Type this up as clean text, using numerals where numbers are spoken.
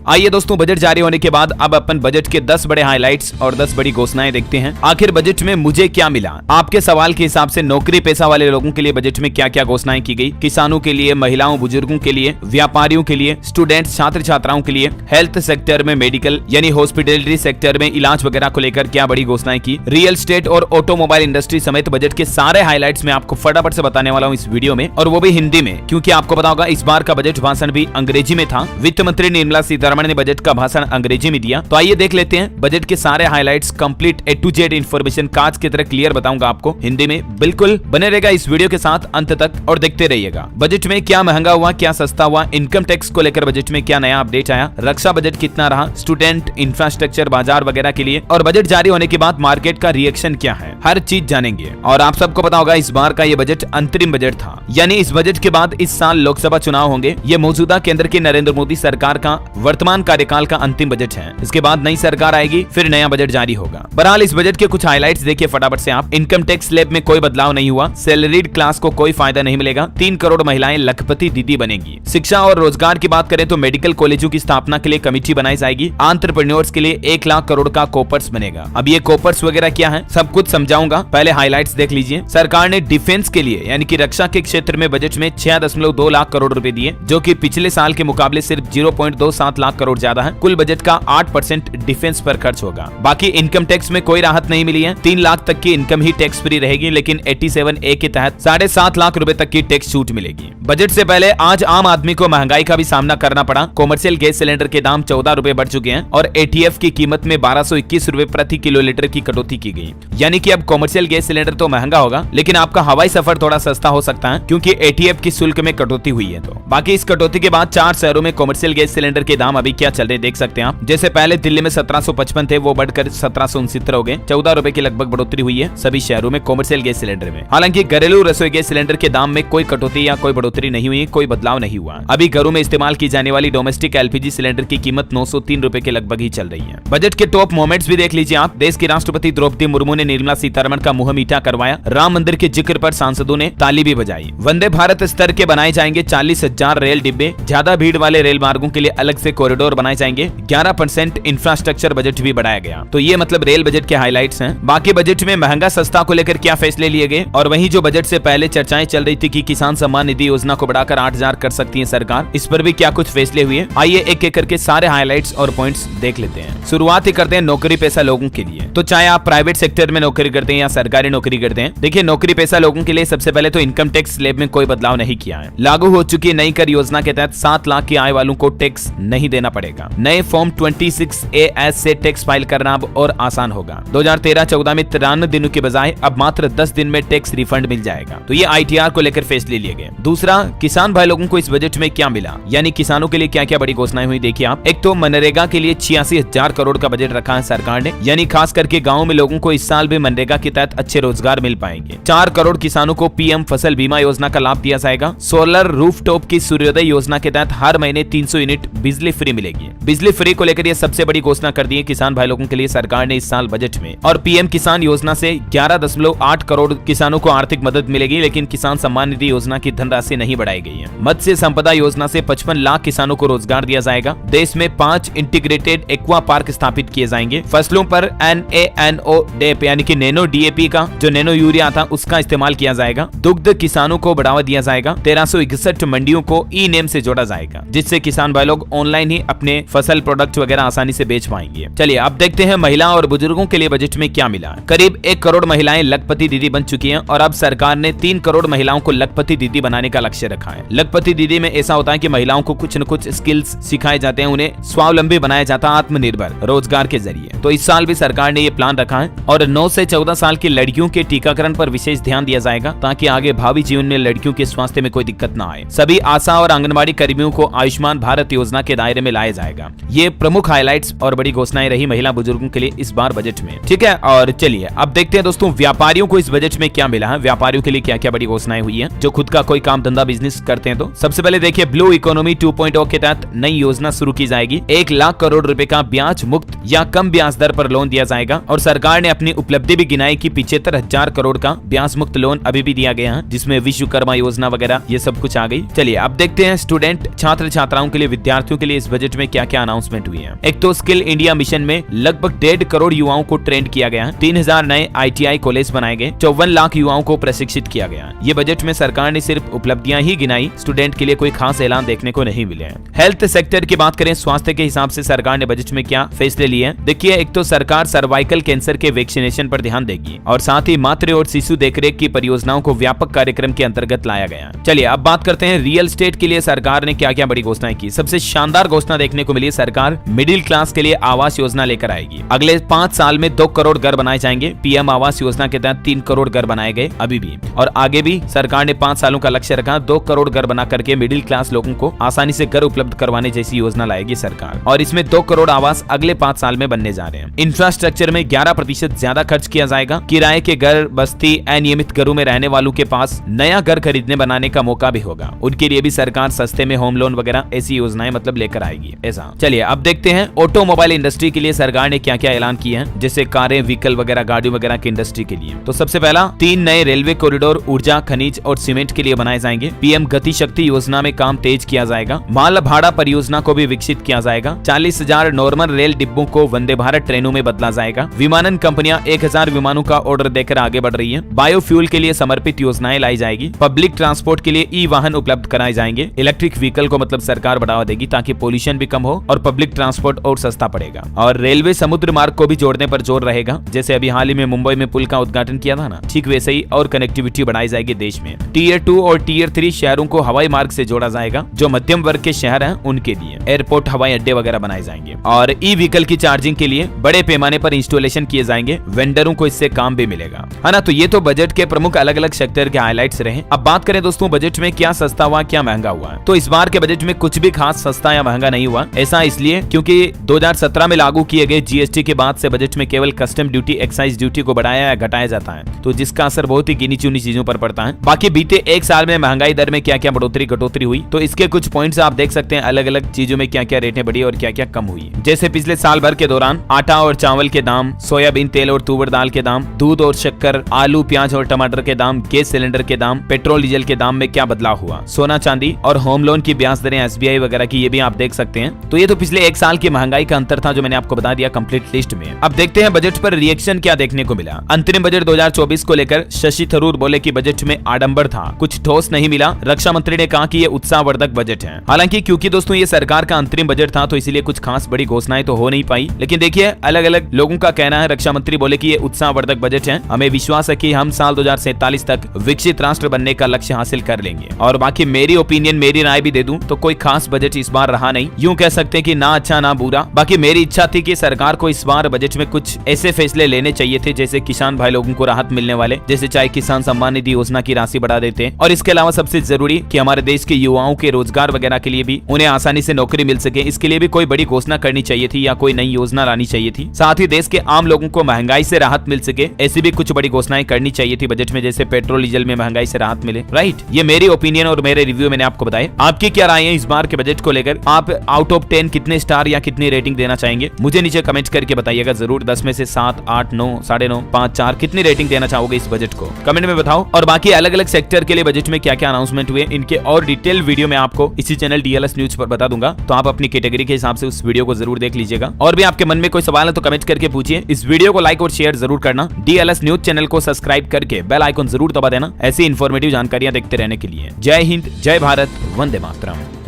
आइए दोस्तों, बजट जारी होने के बाद अब अपन बजट के 10 बड़े हाइलाइट्स और 10 बड़ी घोषणाएं देखते हैं। आखिर बजट में मुझे क्या मिला। आपके सवाल के हिसाब से नौकरी पेशा वाले लोगों के लिए बजट में क्या क्या घोषणाएं की गई, किसानों के लिए, महिलाओं बुजुर्गों के लिए, व्यापारियों के लिए, स्टूडेंट्स छात्र छात्राओं के लिए, हेल्थ सेक्टर में, मेडिकल यानी हॉस्पिटलिटी सेक्टर में इलाज वगैरह को लेकर क्या बड़ी घोषणाएं की, रियल एस्टेट और ऑटोमोबाइल इंडस्ट्री समेत बजट के सारे हाइलाइट्स में आपको फटाफट से बताने वाला हूं इस वीडियो में, और वो भी हिंदी में, क्योंकि आपको पता होगा इस बार का बजट भाषण भी अंग्रेजी में था। वित्त मंत्री निर्मला सीतारमण ने बजट का भाषण अंग्रेजी में दिया। तो आइए देख लेते हैं बजट के सारे highlights, complete A to Z information कांच की तरह क्लियर बताऊंगा आपको हिंदी में। बिल्कुल बने रहेगा इस वीडियो के साथ अंत तक और देखते रहिएगा। बजट में क्या महंगा हुआ, क्या सस्ता हुआ, इनकम टैक्स को लेकर बजट में क्या नया अपडेट आया, रक्षा बजट कितना रहा, स्टूडेंट, इंफ्रास्ट्रक्चर, बाजार वगैरह के लिए, और बजट जारी होने के बाद मार्केट का रिएक्शन क्या है, हर चीज जानेंगे। और आप सबको पता होगा इस बार का ये बजट अंतरिम बजट था, यानी इस बजट के बाद इस साल लोकसभा चुनाव होंगे। ये मौजूदा केंद्र की नरेंद्र मोदी सरकार का वर्तमान कार्यकाल का अंतिम बजट है। इसके बाद नई सरकार आएगी, फिर नया बजट जारी होगा। बहरहाल इस बजट के कुछ हाइलाइट्स देखिए फटाफट से आप। इनकम टैक्स स्लैब में कोई बदलाव नहीं हुआ, सैलरीड क्लास को कोई फायदा नहीं मिलेगा, 3 करोड़ महिलाएं लखपति दीदी बनेगी। शिक्षा और रोजगार की बात करें तो मेडिकल कॉलेजों की स्थापना के लिए कमेटी बनाई जाएगी। एंटरप्रेन्योर्स के लिए 1 लाख करोड़ का कोपर्स बनेगा। अब ये कोपर्स वगैरह क्या है सब कुछ समझाऊंगा, पहले हाइलाइट्स देख लीजिए। सरकार ने डिफेंस के लिए यानी कि रक्षा के क्षेत्र में बजट में 6.2 लाख करोड़ रुपए दिए, जो कि पिछले साल के मुकाबले सिर्फ 0.27 लाख करोड़ ज्यादा है। कुल बजट का 8% डिफेंस पर खर्च होगा। बाकी इनकम टैक्स में कोई राहत नहीं मिली है, 3 लाख तक की इनकम ही टैक्स फ्री रहेगी, लेकिन 87A के तहत 7.5 लाख रुपए तक की टैक्स छूट मिलेगी। बजट से पहले आज आम आदमी को महंगाई का भी सामना करना पड़ा। कॉमर्शियल गैस सिलेंडर के दाम 14 रुपए बढ़ चुके हैं और ATF की कीमत में 1221 रुपए प्रति किलोलीटर की कटौती की गई। यानी कि अब कॉमर्शियल गैस सिलेंडर तो महंगा होगा, लेकिन आपका हवाई सफर थोड़ा सस्ता हो सकता है, क्योंकि ATF की शुल्क में कटौती हुई है। तो बाकी इस कटौती के बाद 4 शहरों में कॉमर्शियल गैस सिलेंडर के दाम अभी क्या चल रहे देख सकते हैं आप। जैसे पहले दिल्ली में 1755 थे, वो बढ़कर 1769 हो गए, 14 रुपए की लगभग बढ़ोतरी हुई है सभी शहरों में कॉमर्शियल गैस सिलेंडर में। हालांकि घरेलू रसोई गैस सिलेंडर के दाम में कोई कटौती या कोई बढ़ोतरी नहीं हुई, कोई बदलाव नहीं हुआ। अभी घरों में इस्तेमाल की जाने वाली डोमेस्टिक LPG सिलेंडर की कीमत 903 रुपए के लगभग ही चल रही है। बजट के टॉप मोमेंट्स भी देख लीजिए आप। देश की राष्ट्रपति द्रौपदी मुर्मू ने निर्मला सीतारमण का मुंह मीठा करवाया। राम मंदिर के जिक्र पर सांसदों ने ताली भी बजाई। वंदे भारत स्तर के बनाए जाएंगे 40,000 रेल डिब्बे। ज्यादा भीड़ वाले रेल मार्गों के लिए अलग से कॉरिडोर बनाए जाएंगे। 11% इंफ्रास्ट्रक्चर बजट भी बढ़ाया गया। तो ये मतलब रेल बजट के हाइलाइट्स हैं। बाकी बजट में महंगा सस्ता को लेकर क्या फैसले लिए गए, और वहीं जो बजट से पहले चर्चाएं चल रही थी कि किसान सम्मान निधि योजना को बढ़ाकर 8,000 कर सकती है सरकार, इस पर भी क्या कुछ फैसले हुए। आइए एक एक करके सारे हाइलाइट्स और पॉइंट्स देख लेते हैं। शुरुआत ही करते हैं नौकरी पेशा लोगों के लिए। तो चाहे आप प्राइवेट सेक्टर में नौकरी करते हैं या सरकारी नौकरी करते हैं, देखिए नौकरी पेशा लोगों के लिए सबसे पहले तो इनकम टैक्स स्लैब में कोई बदलाव नहीं किया है। लागू हो चुकी नई कर योजना के तहत 7 लाख की आय वालों को टैक्स नहीं देना पड़ेगा। नए फॉर्म 26AS से टैक्स फाइल करना अब और आसान होगा। 2013-14 में 93 दिनों के बजाय अब मात्र 10 दिन में टैक्स रिफंड मिल जाएगा। तो ये ITR को लेकर फैसले लिए गए। दूसरा, किसान भाई लोगों को इस बजट में क्या मिला, यानी किसानों के लिए क्या क्या बड़ी घोषणाएं हुई देखिए आप। एक तो मनरेगा के लिए 86,000 करोड़ का बजट रखा है सरकार ने, यानी खास करके गाँव में लोगों को इस साल भी मनरेगा के तहत अच्छे रोजगार मिल पाएंगे। 4 करोड़ किसानों को PM फसल बीमा योजना का लाभ दिया जाएगा। सोलर रूफटॉप की सूर्योदय योजना के तहत हर महीने 300 यूनिट बिजली फ्री मिलेगी। बिजली फ्री को लेकर ये सबसे बड़ी घोषणा कर दी है किसान भाई लोगों के लिए सरकार ने इस साल बजट में। और PM किसान योजना से 11.8 करोड़ किसानों को आर्थिक मदद मिलेगी, लेकिन किसान सम्मान निधि योजना की धनराशि नहीं बढ़ाई गई है। मत्स्य संपदा योजना से 55 लाख किसानों को रोजगार दिया जाएगा। देश में 5 इंटीग्रेटेड एक्वा पार्क स्थापित किए जाएंगे। फसलों पर NaNO DAP यानी कि नैनो DAP का जो नैनो यूरिया था उसका इस्तेमाल किया जाएगा। दुग्ध किसानों को बढ़ावा दिया जाएगा। 1361 मंडियों को E-नेम से जोड़ा जाएगा, जिससे किसान भाई लोग ऑनलाइन ही अपने फसल प्रोडक्ट वगैरह आसानी से बेच पाएंगे। चलिए अब देखते हैं महिला और बुजुर्गों के लिए बजट में क्या मिला। करीब 1 करोड़ महिलाएं लखपति दीदी बन चुकी हैं और अब सरकार ने 3 करोड़ महिलाओं को लखपति दीदी बनाने का लक्ष्य रखा है। लखपति दीदी में ऐसा होता है कि महिलाओं को कुछ न कुछ स्किल्स सिखाए जाते हैं, उन्हें स्वावलंबी बनाया जाता है आत्मनिर्भर रोजगार के जरिए। तो इस साल भी सरकार ने ये प्लान रखा है और 9 से 14 साल की लड़कियों के टीकाकरण पर विशेष ध्यान दिया जाएगा, ताकि आगे भावी जीवन में लड़कियों के स्वास्थ्य में कोई दिक्कत न आए। सभी आशा और आंगनबाड़ी कर्मियों को आयुष्मान भारत योजना के दायरे में लाया जाएगा। ये प्रमुख हाइलाइट्स और बड़ी घोषणाएं रही महिला बुजुर्गों के लिए इस बार बजट में। ठीक है, और चलिए अब देखते हैं दोस्तों व्यापारियों को इस बजट में क्या मिला है, व्यापारियों के लिए क्या क्या बड़ी घोषणाएं हुई है जो खुद का कोई काम धंधा बिजनेस करते हैं। तो सबसे पहले देखिए ब्लू इकोनॉमी 2.0 के तहत नई योजना शुरू की जाएगी। 1 लाख करोड़ रुपए का ब्याज मुक्त या कम ब्याज दर पर लोन दिया जाएगा और सरकार ने अपनी उपलब्धि भी गिनाई कि 75,000 करोड़ का ब्याज मुक्त लोन अभी भी दिया गया है, जिसमें विश्वकर्मा योजना वगैरह ये सब कुछ आ गई। चलिए अब देखते हैं स्टूडेंट छात्र छात्राओं के लिए, विद्यार्थियों के लिए इस बजट में क्या क्या अनाउंसमेंट हुई है। एक तो स्किल इंडिया मिशन में लगभग 1.5 करोड़ युवाओं को ट्रेंड किया गया है। 3000 नए ITI कॉलेज बनाए गए। 54 लाख युवाओं को प्रशिक्षित किया गया। ये बजट में सरकार ने सिर्फ उपलब्धियां ही गिनाई, स्टूडेंट के लिए कोई खास ऐलान देखने को नहीं मिले हैं। हेल्थ सेक्टर की बात करें, स्वास्थ्य के हिसाब से सरकार ने बजट में क्या फैसले लिए हैं। देखिए, एक तो सरकार सर्वाइकल कैंसर के वैक्सीनेशन पर ध्यान देगी और साथ ही मातृ और शिशु देखरेख की परियोजनाओं को व्यापक कार्यक्रम के अंतर्गत लाया गया। चलिए अब बात करते हैं रियल एस्टेट के लिए सरकार ने क्या क्या बड़ी घोषणाएं की। सबसे शानदार घोषणा देखने को मिली, सरकार मिडिल क्लास के लिए आवास योजना लेकर आएगी। अगले 5 साल में 2 करोड़ घर बनाए जाएंगे। PM आवास योजना के तहत 3 करोड़ घर बनाए गए अभी भी, और आगे भी सरकार ने 5 सालों का लक्ष्य रखा। 2 करोड़ घर बना करके मिडिल क्लास लोगों को आसानी से घर उपलब्ध करवाने जैसी योजना लाएगी सरकार, और इसमें 2 करोड़ आवास अगले 5 साल में बनने जा रहे हैं। इंफ्रास्ट्रक्चर में 11% ज्यादा खर्च किया जाएगा। किराए के घर, बस्ती, अनियमित घरों में रहने वालों के पास नया घर खरीदने बनाने का मौका भी होगा। उनके लिए भी सरकार सस्ते में होम लोन वगैरह ऐसी योजनाएं मतलब लेकर आएगी। ऐसा चलिए अब देखते हैं ऑटोमोबाइल इंडस्ट्री के लिए सरकार ने क्या क्या ऐलान किए हैं, जैसे कारें, व्हीकल वगैरह, गाड़ी वगैरह की इंडस्ट्री के लिए। तो सबसे पहला 3 नए रेलवे कॉरिडोर ऊर्जा, खनिज और सीमेंट के लिए बनाए जाएंगे। PM गति शक्ति योजना में काम तेज किया जाएगा। माल भाड़ा परियोजना को भी विकसित किया जाएगा। 40,000 नॉर्मल रेल डिब्बों को वंदे भारत ट्रेनों में बदला जाएगा। विमानन कंपनियां 1000 विमानों का ऑर्डर देकर आगे बढ़ रही है। बायोफ्यूल के लिए समर्पित योजनाएं लाई जाएगी। पब्लिक ट्रांसपोर्ट के लिए ई-वाहन उपलब्ध कराए जाएंगे। इलेक्ट्रिक व्हीकल को मतलब सरकार बढ़ावा देगी ताकि पोल्यूशन भी कम हो और पब्लिक ट्रांसपोर्ट और सस्ता पड़ेगा। और रेलवे समुद्र मार्ग को भी जोड़ने पर जोर रहेगा। जैसे अभी हाल ही में मुंबई में पुल का उद्घाटन किया था ना, ठीक वैसे ही और कनेक्टिविटी बढ़ाई जाएगी देश में। Tier 2 और Tier 3 शहरों को हवाई मार्ग से जोड़ा जाएगा। जो मध्यम वर्ग के शहर हैं उनके लिए एयरपोर्ट, हवाई अड्डे वगैरह बनाए जाएंगे। और ई-व्हीकल की चार्जिंग के लिए बड़े पैमाने पर इंस्टॉलेशन किए जाएंगे। वेंडरों को इससे काम भी मिलेगा, है ना। तो ये तो बजट के प्रमुख अलग अलग सेक्टर के हाइलाइट्स रहे। अब बात करें दोस्तों बजट में क्या सस्ता हुआ, क्या महंगा हुआ। तो इस बार के बजट में कुछ भी खास सस्ता या महंगा नहीं हुआ। ऐसा इसलिए क्योंकि 2017 में लागू किए गए GST के बाद से बजट में केवल कस्टम ड्यूटी, एक्साइज ड्यूटी को बढ़ाया या घटाया जाता है, तो जिसका असर बहुत ही गिनी चुनी चीजों पर पड़ता है। बाकी बीते 1 साल में महंगाई दर में क्या क्या बढ़ोतरी घटोतरी हुई, तो इसके कुछ पॉइंट्स आप देख सकते हैं। अलग अलग चीजों में क्या क्या रेटें बढ़ी और क्या क्या कम हुई। जैसे पिछले साल भर के दौरान आटा और चावल के दाम, सोयाबीन तेल और तुअर दाल के दाम, दूध और शक्कर, आलू, प्याज और टमाटर के दाम, गैस सिलेंडर के दाम, पेट्रोल डीजल के दाम में क्या बदलाव हुआ, सोना चांदी और होम लोन की ब्याज दरें SBI वगैरह की, ये भी आप देख सकते हैं। तो ये तो पिछले 1 साल की महंगाई का अंतर था जो मैंने आपको बता दिया कंप्लीट लिस्ट में। अब देखते हैं बजट पर रिएक्शन क्या देखने को मिला। अंतरिम बजट 2024 को लेकर शशि थरूर बोले कि बजट में आडंबर था, कुछ ठोस नहीं मिला। रक्षा मंत्री ने कहा कि ये उत्साहवर्धक बजट है। हालांकि क्योंकि दोस्तों ये सरकार का अंतरिम बजट था तो इसलिए कुछ खास बड़ी घोषणाएं तो हो नहीं पाई। लेकिन देखिए अलग अलग लोगों का कहना है। रक्षा मंत्री बोले कि ये उत्साहवर्धक बजट है, हमें विश्वास है कि हम साल 2047 तक विकसित राष्ट्र बनने का लक्ष्य हासिल कर लेंगे। और बाकी मेरी ओपिनियन, मेरी राय भी दे दूं तो कोई खास बजट इस बार रहा नहीं। यूं कह सकते हैं कि ना अच्छा ना बुरा। बाकी मेरी इच्छा थी कि सरकार को इस बार बजट में कुछ ऐसे फैसले लेने चाहिए थे जैसे किसान भाई लोगों को राहत मिलने वाले, जैसे चाहे किसान सम्मान निधि योजना की राशि बढ़ा देते हैं। और इसके अलावा सबसे जरूरी कि हमारे देश के युवाओं के रोजगार वगैरह के लिए भी उन्हें आसानी से नौकरी मिल सके, इसके लिए भी कोई बड़ी घोषणा करनी चाहिए थी या कोई नई योजना लानी चाहिए थी। साथ ही देश के आम लोगों को महंगाई से राहत मिल सके, ऐसी भी कुछ बड़ी घोषणाएं करनी चाहिए थी बजट में, जैसे पेट्रोल डीजल में महंगाई से राहत मिले। राइट, ये मेरी ओपिनियन और मेरे रिव्यू मैंने आपको बताया। आपकी क्या राय है इस बार के बजट को लेकर? आप आउट ऑफ 10 कितने स्टार या कितनी रेटिंग देना चाहेंगे मुझे नीचे कमेंट करके बताइएगा जरूर। 10 में से 7, 8, 9, 9.5, 5, 4 कितनी रेटिंग देना चाहोगे इस बजट को कमेंट में बताओ। और बाकी अलग अलग सेक्टर के लिए बजट में क्या क्या अनाउंसमेंट हुए, इनके और डिटेल वीडियो में आपको इसी चैनल DLS न्यूज पर बता दूंगा, तो आप अपनी कैटेगरी के हिसाब से उस वीडियो को जरूर देख लीजिएगा। और भी आपके मन में कोई सवाल है तो कमेंट करके पूछिए। इस वीडियो को लाइक और शेयर जरूर करना। DLS न्यूज चैनल को सब्सक्राइब करके बेल आइकन जरूर दबा देना ऐसी इंफॉर्मेटिव जानकारियां देखते रहने के लिए। जय हिंद, जय भारत, वंदे मातरम।